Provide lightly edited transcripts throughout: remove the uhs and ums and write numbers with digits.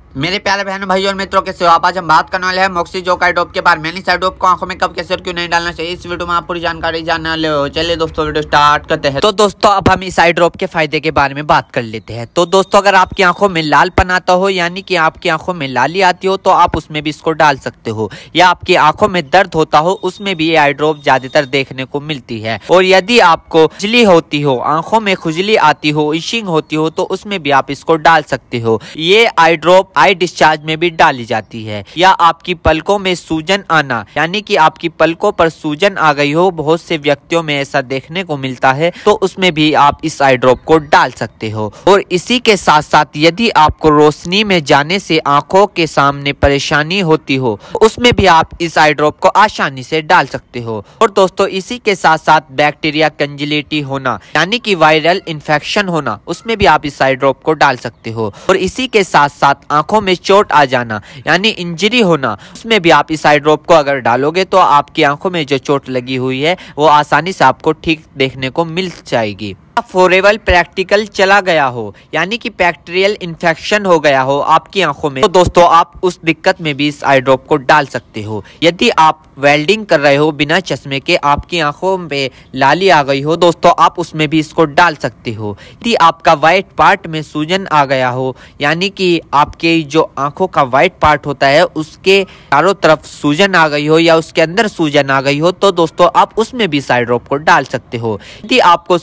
मेरे प्यारे बहनों भाई और मित्रों के सेवा आज हम बात करने वाले हैं मोक्सीजोक आई ड्रॉप के बारे में। इस आई ड्रॉप को आंखों में कब कैसे और क्यों नहीं डालना चाहिए, इस वीडियो में आप पूरी जानकारी जानने वाले हो। चलिए दोस्तों वीडियो स्टार्ट करते हैं। तो दोस्तों अब हम इस आई ड्रॉप के फायदे के बारे में बात कर लेते हैं। तो दोस्तों अगर आपकी आंखों में लालपन आता हो, यानी कि आपकी आंखों में लाली आती हो, तो आप उसमें भी इसको डाल सकते हो। या आपकी आंखों में दर्द होता हो, उसमें भी ये आई ड्रॉप ज्यादातर देखने को मिलती है। और यदि आपको खुजली होती हो, आंखों में खुजली आती हो, इशिंग होती हो, तो उसमें भी आप इसको डाल सकते हो। ये आई ड्रॉप आई डिस्चार्ज में भी डाली जाती है। या आपकी पलकों में सूजन आना, यानी कि आपकी पलकों पर सूजन आ गई हो, बहुत से व्यक्तियों में ऐसा देखने को मिलता है, तो उसमें भी आप इस आई ड्रॉप को डाल सकते हो। और इसी के साथ साथ यदि आपको रोशनी में जाने से आंखों के सामने परेशानी होती हो, उसमें भी आप इस आई ड्रॉप को आसानी से डाल सकते हो। और दोस्तों इसी के साथ साथ बैक्टीरिया कंजिलिटी होना, यानी कि वायरल इन्फेक्शन होना, उसमें भी आप इस आई ड्रॉप को डाल सकते हो। और इसी के साथ साथ आंखों में चोट आ जाना, यानी इंजरी होना, उसमें भी आप इस आई ड्रॉप को अगर डालोगे तो आपकी आंखों में जो चोट लगी हुई है वो आसानी से आपको ठीक देखने को मिल जाएगी। फॉरेवल प्रैक्टिकल चला गया हो, यानी कि बैक्टीरियल इन्फेक्शन हो गया हो आपकी आंखों में, तो दोस्तों आप उस दिक्कत में भी इस आई ड्रॉप को डाल सकते हो। यदि आप वेल्डिंग कर रहे हो बिना चश्मे के, आपकी आंखों में लाली आ गई हो, दोस्तों आप उसमें भी इसको डाल सकते हो। यदि आपका व्हाइट पार्ट में सूजन आ गया हो, यानी कि आपके जो आंखों का व्हाइट पार्ट होता है उसके चारों तरफ सूजन आ गई हो या उसके अंदर सूजन आ गई हो, तो दोस्तों आप उसमें भी इस आई ड्रॉप को डाल सकते हो। यदि आपको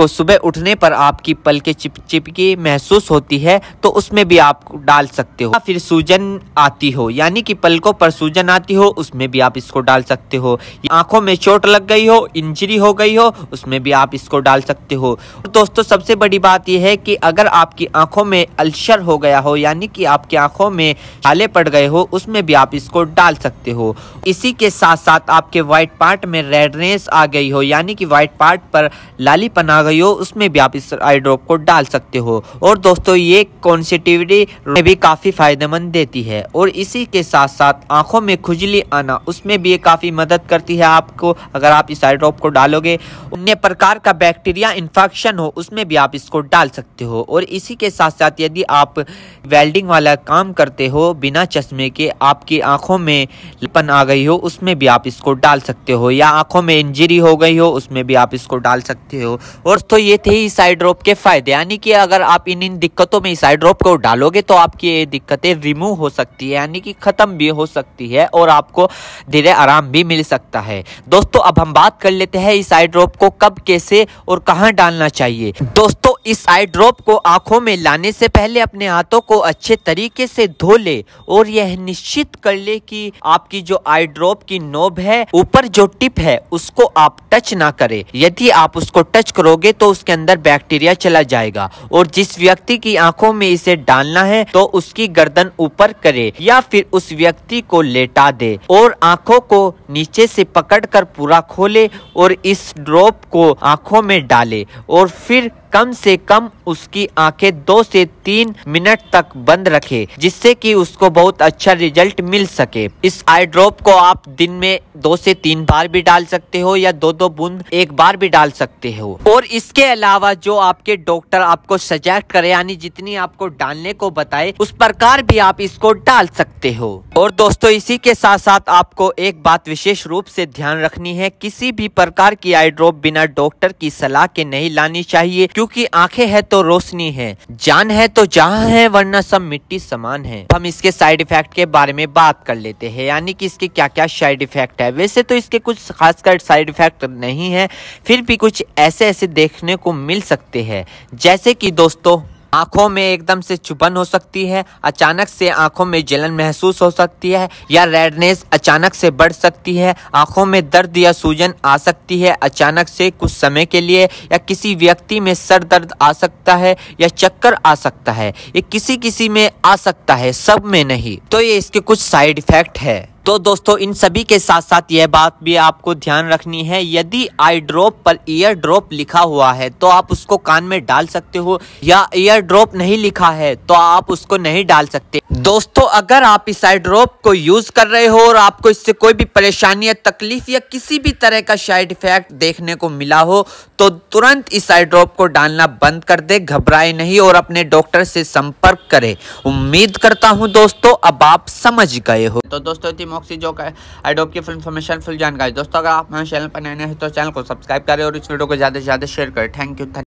सुबह उठने पर आपकी पलकें चिपचिपकी महसूस होती है, तो उसमें भी आप डाल सकते हो। फिर सूजन आती हो, यानी कि पलकों पर सूजन आती हो, उसमें भी आप इसको डाल सकते हो। आंखों में चोट लग गई हो, इंजरी हो गई हो, उसमें भी आप इसको डाल सकते हो। और दोस्तों सबसे बड़ी बात यह है कि अगर आपकी आंखों में अल्सर हो गया हो, यानी कि आपकी आंखों में छाले पड़ गए हो, उसमें भी आप इसको डाल सकते हो। इसी के साथ साथ आपके व्हाइट पार्ट में रेडनेस आ गई हो, यानी कि व्हाइट पार्ट पर लालीपन आ गई हो, उसमें भी आप इस आई ड्रॉप को डाल सकते हो। और दोस्तों ये कॉन्सेटिविटी में भी काफी फायदेमंद देती है। और इसी के साथ साथ आंखों में खुजली आना, उसमें भी ये काफी मदद करती है आपको। अगर आप इस आई ड्रॉप को डालोगे, अन्य प्रकार का बैक्टीरिया इन्फेक्शन हो, उसमें भी आप इसको डाल सकते हो। और इसी के साथ साथ यदि आप वेल्डिंग वाला काम करते हो बिना चश्मे के, आपकी आंखों में लालीपन आ गई हो, उसमें भी आप इसको डाल सकते हो। या आंखों में इंजरी हो गई हो, उसमें भी आप इसको डाल सकते हो। और तो ये थे इस आई ड्रॉप के फायदे, यानी कि अगर आप इन दिक्कतों में इस आई ड्रॉप को डालोगे तो आपकी ये दिक्कतें रिमूव हो सकती है, यानी कि खत्म भी हो सकती है और आपको धीरे आराम भी मिल सकता है। दोस्तों अब हम बात कर लेते हैं इस आई ड्रॉप को कब, कैसे और कहां डालना चाहिए। दोस्तों इस आई ड्रॉप को आंखों में लाने से पहले अपने हाथों को अच्छे तरीके से धो ले और यह निश्चित कर ले कि आपकी जो आई ड्रॉप की नोब है, ऊपर जो टिप है, उसको आप टच ना करें। यदि आप उसको टच करोगे तो उसके अंदर बैक्टीरिया चला जाएगा। और जिस व्यक्ति की आंखों में इसे डालना है तो उसकी गर्दन ऊपर करे या फिर उस व्यक्ति को लेटा दे और आंखों को नीचे से पकड़कर पूरा खोले और इस ड्रॉप को आंखों में डाले। और फिर कम से कम उसकी आंखें 2 से 3 मिनट तक बंद रखे, जिससे कि उसको बहुत अच्छा रिजल्ट मिल सके। इस आई ड्रॉप को आप दिन में 2 से 3 बार भी डाल सकते हो या 2-2 बूंद एक बार भी डाल सकते हो। और इसके अलावा जो आपके डॉक्टर आपको सजेस्ट करे, यानी जितनी आपको डालने को बताए, उस प्रकार भी आप इसको डाल सकते हो। और दोस्तों इसी के साथ साथ आपको एक बात विशेष रूप से ध्यान रखनी है, किसी भी प्रकार की आई ड्रॉप बिना डॉक्टर की सलाह के नहीं लानी चाहिए, क्योंकि आंखें है तो रोशनी है, जान है तो जहां है, वरना सब मिट्टी समान है। हम इसके साइड इफेक्ट के बारे में बात कर लेते हैं, यानी कि इसके क्या क्या साइड इफेक्ट है। वैसे तो इसके कुछ खासकर साइड इफेक्ट नहीं है, फिर भी कुछ ऐसे देखने को मिल सकते हैं, जैसे कि दोस्तों आंखों में एकदम से चुभन हो सकती है, अचानक से आंखों में जलन महसूस हो सकती है, या रेडनेस अचानक से बढ़ सकती है, आंखों में दर्द या सूजन आ सकती है अचानक से कुछ समय के लिए, या किसी व्यक्ति में सर दर्द आ सकता है या चक्कर आ सकता है। ये किसी में आ सकता है, सब में नहीं। तो ये इसके कुछ साइड इफेक्ट है। तो दोस्तों इन सभी के साथ साथ यह बात भी आपको ध्यान रखनी है, यदि आई ड्रॉप पर ईयर ड्रॉप लिखा हुआ है तो आप उसको कान में डाल सकते हो, या ईयर ड्रॉप नहीं लिखा है तो आप उसको नहीं डाल सकते। दोस्तों अगर आप इस आई ड्रॉप को यूज कर रहे हो और आपको इससे कोई भी परेशानी या तकलीफ या किसी भी तरह का साइड इफेक्ट देखने को मिला हो तो तुरंत इस आई ड्रॉप को डालना बंद कर दे, घबराए नहीं और अपने डॉक्टर से संपर्क करें। उम्मीद करता हूं दोस्तों अब आप समझ गए हो। तो दोस्तों मोक्सीजो का आई ड्रॉप की फुल इन्फॉर्मेशन, फुल जानकारी दोस्तों अगर आप हमारे चैनल पर नए हैं तो चैनल को सब्सक्राइब करें और इस वीडियो को ज्यादा से ज्यादा शेयर करें। Thank you.